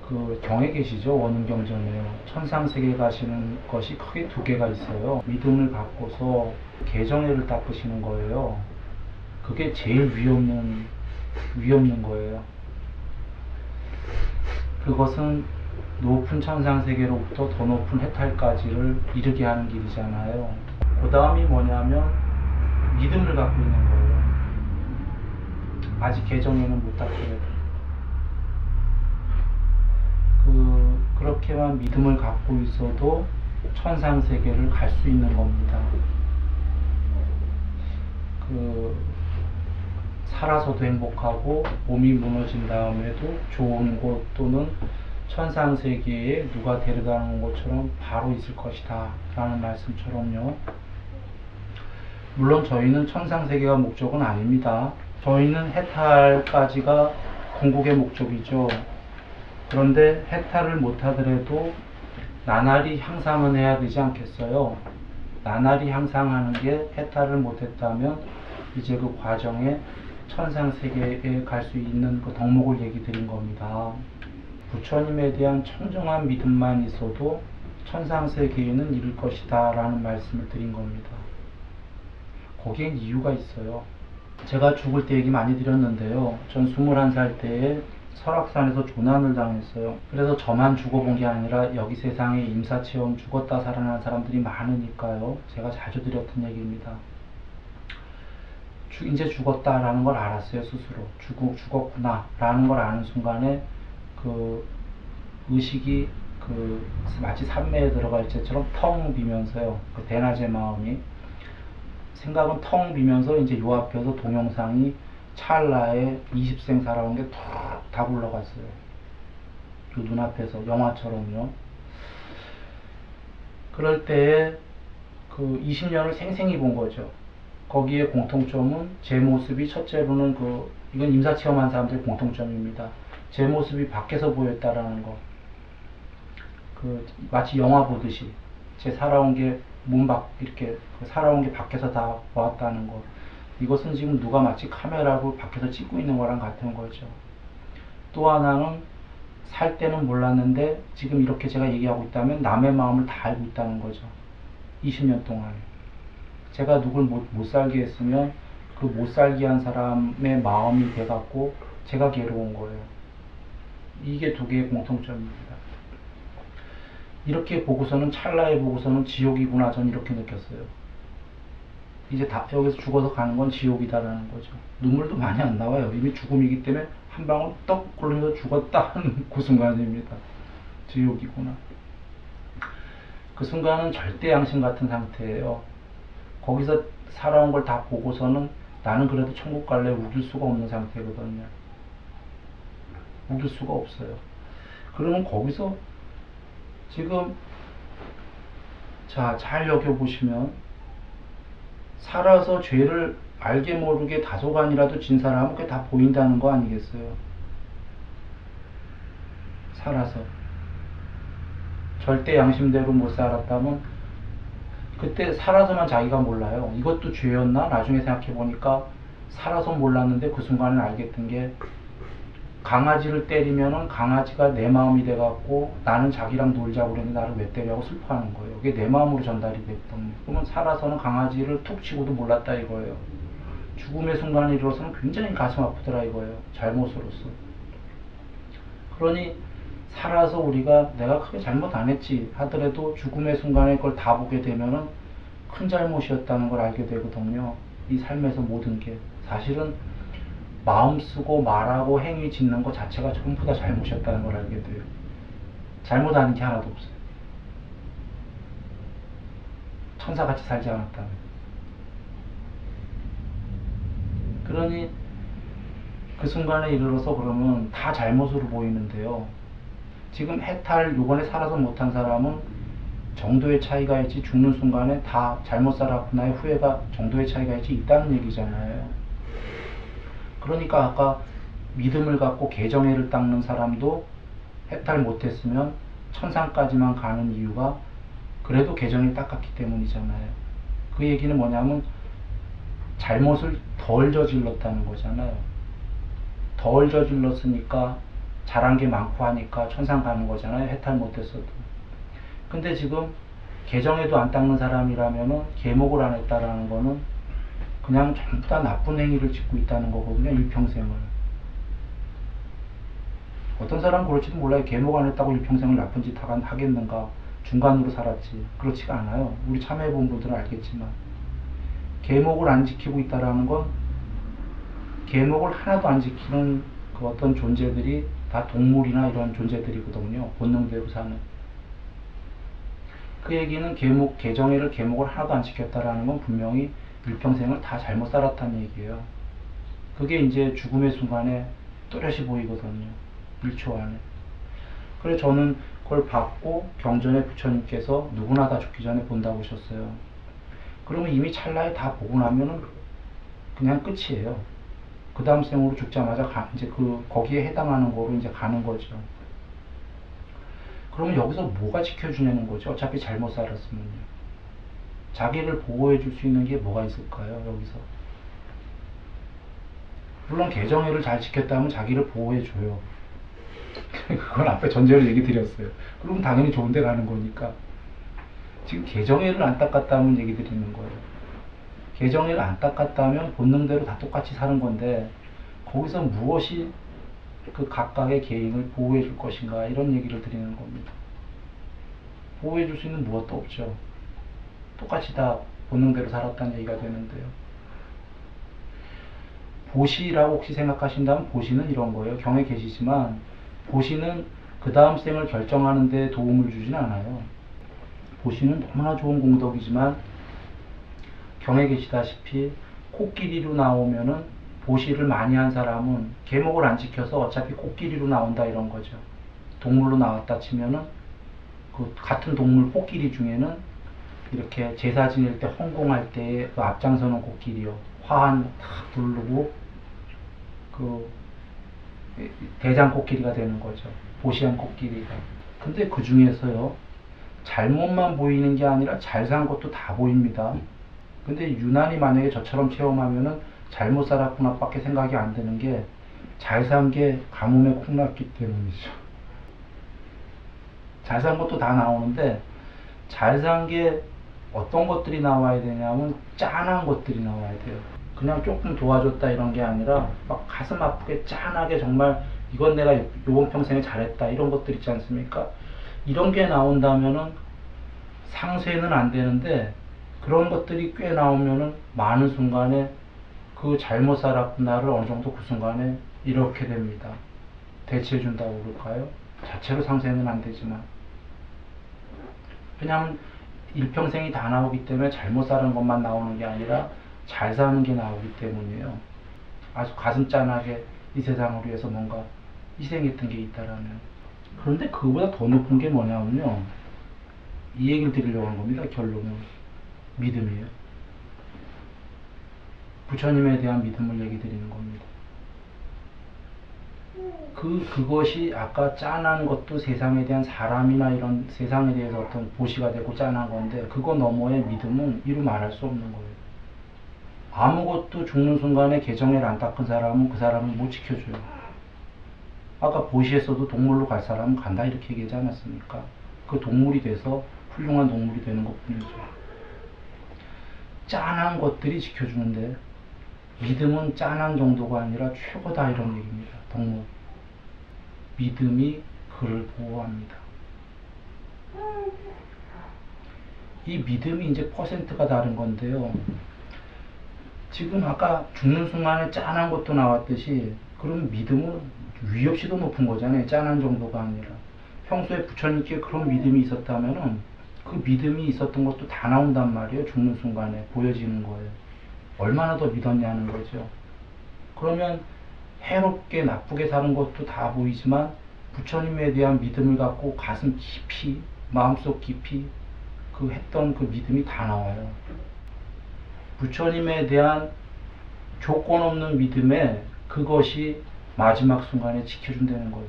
그 경에 계시죠? 원흥경전에 천상세계 가시는 것이 크게 두 개가 있어요. 믿음을 갖고서 개정회를 닦으시는 거예요. 그게 제일 위없는 거예요. 그것은 높은 천상세계로부터 더 높은 해탈까지를 이르게 하는 길이잖아요. 그 다음이 뭐냐면 믿음을 갖고 있는 거예요. 아직 개정회는 못 닦더라도 그렇게만 믿음을 갖고 있어도 천상세계를 갈 수 있는 겁니다. 살아서도 행복하고 몸이 무너진 다음에도 좋은 곳 또는 천상세계에 누가 데려다는 것처럼 바로 있을 것이다 라는 말씀처럼요. 물론 저희는 천상세계가 목적은 아닙니다. 저희는 해탈까지가 궁극의 목적이죠. 그런데 해탈을 못하더라도 나날이 향상은 해야 되지 않겠어요? 나날이 향상하는 게 해탈을 못했다면 이제 그 과정에 천상세계에 갈 수 있는 그 덕목을 얘기 드린 겁니다. 부처님에 대한 청정한 믿음만 있어도 천상세계에는 이를 것이다 라는 말씀을 드린 겁니다. 거기엔 이유가 있어요. 제가 죽을 때 얘기 많이 드렸는데요. 전 21살 때에 설악산에서 조난을 당했어요. 그래서 저만 죽어본 게 아니라 여기 세상에 임사체험 죽었다 살아난 사람들이 많으니까요. 제가 자주 드렸던 얘기입니다. 이제 죽었다라는 걸 알았어요. 스스로 죽었구나 라는 걸 아는 순간에 그 의식이 마치 산매에 들어갈 때처럼 텅 비면서요. 그 대낮의 마음이 생각은 텅 비면서 이제 요 앞에서 동영상이 찰나에 20생 살아온 게 다 굴러갔어요. 그 눈앞에서 영화처럼요. 그럴 때에 그 20년을 생생히 본 거죠. 거기에 공통점은 제 모습이 첫째로는 이건 임사체험한 사람들의 공통점입니다. 제 모습이 밖에서 보였다라는 거. 마치 영화 보듯이 제 살아온 게 이렇게 살아온 게 밖에서 다 보았다는 거. 이것은 지금 누가 마치 카메라로 밖에서 찍고 있는 거랑 같은 거죠. 또 하나는 살 때는 몰랐는데 지금 이렇게 제가 얘기하고 있다면 남의 마음을 다 알고 있다는 거죠. 20년 동안 제가 누굴 못 살게 했으면 그 못 살게 한 사람의 마음이 돼갖고 제가 괴로운 거예요. 이게 두 개의 공통점입니다. 이렇게 보고서는 찰나에 보고서는 지옥이구나 전 이렇게 느꼈어요. 이제 다 여기서 죽어서 가는 건 지옥이다라는 거죠. 눈물도 많이 안 나와요. 이미 죽음이기 때문에 한 방울 떡 굴리면서 죽었다 하는 그 순간입니다. 지옥이구나. 그 순간은 절대 양심 같은 상태예요. 거기서 살아온 걸 다 보고서는 나는 그래도 천국 갈래 우길 수가 없는 상태거든요. 우길 수가 없어요. 그러면 거기서 지금 잘 여겨보시면 살아서 죄를 알게 모르게 다소간이라도 진 사람은 그게 다 보인다는 거 아니겠어요? 살아서 절대 양심대로 못 살았다면 그때 살아서만 자기가 몰라요. 이것도 죄였나? 나중에 생각해보니까 살아서 몰랐는데 그 순간에 알겠던 게 강아지를 때리면은 강아지가 내 마음이 돼갖고 나는 자기랑 놀자고 그랬는데 나를 왜 때려하고 슬퍼하는 거예요. 이게 내 마음으로 전달이 됐거든요. 그러면 살아서는 강아지를 툭 치고도 몰랐다 이거예요. 죽음의 순간에 이르러서는 굉장히 가슴 아프더라 이거예요. 잘못으로서. 그러니 살아서 우리가 내가 크게 잘못 안 했지 하더라도 죽음의 순간에 그걸 다 보게 되면은 큰 잘못이었다는 걸 알게 되거든요. 이 삶에서 모든 게 사실은 마음 쓰고 말하고 행위 짓는 것 자체가 전부 다 잘못이었다는 걸 알게 돼요. 잘못하는 게 하나도 없어요. 천사같이 살지 않았다면. 그러니 그 순간에 이르러서 그러면 다 잘못으로 보이는데요. 지금 해탈 요번에 살아서 못한 사람은 정도의 차이가 있지 죽는 순간에 다 잘못 살았구나의 후회가 정도의 차이가 있지 있다는 얘기잖아요. 그러니까 아까 믿음을 갖고 개정회를 닦는 사람도 해탈 못했으면 천상까지만 가는 이유가 그래도 개정이 닦았기 때문이잖아요. 그 얘기는 뭐냐면 잘못을 덜 저질렀다는 거잖아요. 덜 저질렀으니까 잘한 게 많고 하니까 천상 가는 거잖아요. 해탈 못했어도. 근데 지금 개정에도 안 닦는 사람이라면은 계목을 안 했다라는 거는 그냥 전부 다 나쁜 행위를 짓고 있다는 거거든요. 일평생을. 어떤 사람은 그럴지도 몰라요. 계목 안 했다고 일평생을 나쁜 짓 하겠는가. 중간으로 살았지. 그렇지가 않아요. 우리 참여해본 분들은 알겠지만 계목을 안 지키고 있다라는 건 계목을 하나도 안 지키는 그 어떤 존재들이 다 동물이나 이런 존재들이거든요. 본능대로 사는. 그 얘기는 개정회를 계목을 하나도 안 지켰다라는 건 분명히 일평생을 다 잘못 살았다는 얘기예요. 그게 이제 죽음의 순간에 또렷이 보이거든요. 1초 안에. 그래서 저는 그걸 받고 경전에 부처님께서 누구나 다 죽기 전에 본다고 하셨어요. 그러면 이미 찰나에 다 보고 나면은 그냥 끝이에요. 그 다음 생으로 죽자마자 이제 거기에 해당하는 거로 이제 가는 거죠. 그러면 여기서 뭐가 지켜주냐는 거죠. 어차피 잘못 살았으면요. 자기를 보호해 줄 수 있는 게 뭐가 있을까요? 여기서. 물론 개정회를 잘 지켰다면 자기를 보호해 줘요. 그건 앞에 전제를 얘기 드렸어요. 그럼 당연히 좋은 데 가는 거니까. 지금 개정회를 안 닦았다면 얘기 드리는 거예요. 개정회를 안 닦았다면 본능대로 다 똑같이 사는 건데 거기서 무엇이 그 각각의 개인을 보호해 줄 것인가 이런 얘기를 드리는 겁니다. 보호해 줄 수 있는 무엇도 없죠. 똑같이 다 본능대로 살았다는 얘기가 되는데요. 보시라고 혹시 생각하신다면 보시는 이런 거예요. 경에 계시지만 보시는 그 다음 생을 결정하는 데 도움을 주진 않아요. 보시는 너무나 좋은 공덕이지만 경에 계시다시피 코끼리로 나오면은 보시를 많이 한 사람은 계목을 안 지켜서 어차피 코끼리로 나온다 이런 거죠. 동물로 나왔다 치면은 그 같은 동물 코끼리 중에는 이렇게 제사 지낼 때 헌공할 때 그 앞장서는 코끼리요. 화환 탁 부르고 그 대장 코끼리가 되는 거죠. 보시한 코끼리가. 근데 그 중에서요. 잘못만 보이는 게 아니라 잘 산 것도 다 보입니다. 근데 유난히 만약에 저처럼 체험하면은 잘못 살았구나 밖에 생각이 안 드는 게 잘 산 게 가뭄에 콩났기 때문이죠. 잘 산 것도 다 나오는데 잘 산 게 어떤 것들이 나와야 되냐면 짠한 것들이 나와야 돼요. 그냥 조금 도와줬다 이런 게 아니라 막 가슴 아프게 짠하게 정말 이건 내가 이번 평생에 잘했다 이런 것들 있지 않습니까? 이런 게 나온다면은 상쇄는 안 되는데 그런 것들이 꽤 나오면은 많은 순간에 그 잘못 살았구나를 어느 정도 그 순간에 이렇게 됩니다. 대체해 준다고 그럴까요? 자체로 상쇄는 안 되지만. 왜냐하면 일평생이 다 나오기 때문에 잘못 사는 것만 나오는 게 아니라 잘 사는 게 나오기 때문이에요. 아주 가슴 짠하게 이 세상을 위해서 뭔가 희생했던 게 있다라면. 그런데 그거보다 더 높은 게 뭐냐면요. 이 얘기를 드리려고 한 겁니다. 결론은 믿음이에요. 부처님에 대한 믿음을 얘기 드리는 겁니다. 그것이 아까 짠한 것도 세상에 대한 사람이나 이런 세상에 대해서 어떤 보시가 되고 짠한 건데 그거 너머의 믿음은 이루 말할 수 없는 거예요. 아무것도 죽는 순간에 개정회를 안 닦은 사람은 그 사람을 못 지켜줘요. 아까 보시에서도 동물로 갈 사람은 간다 이렇게 얘기하지 않았습니까? 그 동물이 돼서 훌륭한 동물이 되는 것 뿐이죠. 짠한 것들이 지켜주는데 믿음은 짠한 정도가 아니라 최고다 이런 얘기입니다. 동물. 믿음이 그를 보호합니다. 이 믿음이 이제 퍼센트가 다른 건데요. 지금 아까 죽는 순간에 짠한 것도 나왔듯이 그럼 믿음은 위 없이도 높은 거잖아요. 짠한 정도가 아니라. 평소에 부처님께 그런 믿음이 있었다면은 그 믿음이 있었던 것도 다 나온단 말이에요. 죽는 순간에 보여지는 거예요. 얼마나 더 믿었냐는 거죠. 그러면 해롭게 나쁘게 사는 것도 다 보이지만 부처님에 대한 믿음을 갖고 가슴 깊이 마음속 깊이 그 했던 그 믿음이 다 나와요. 부처님에 대한 조건 없는 믿음에 그것이 마지막 순간에 지켜준다는 거예요.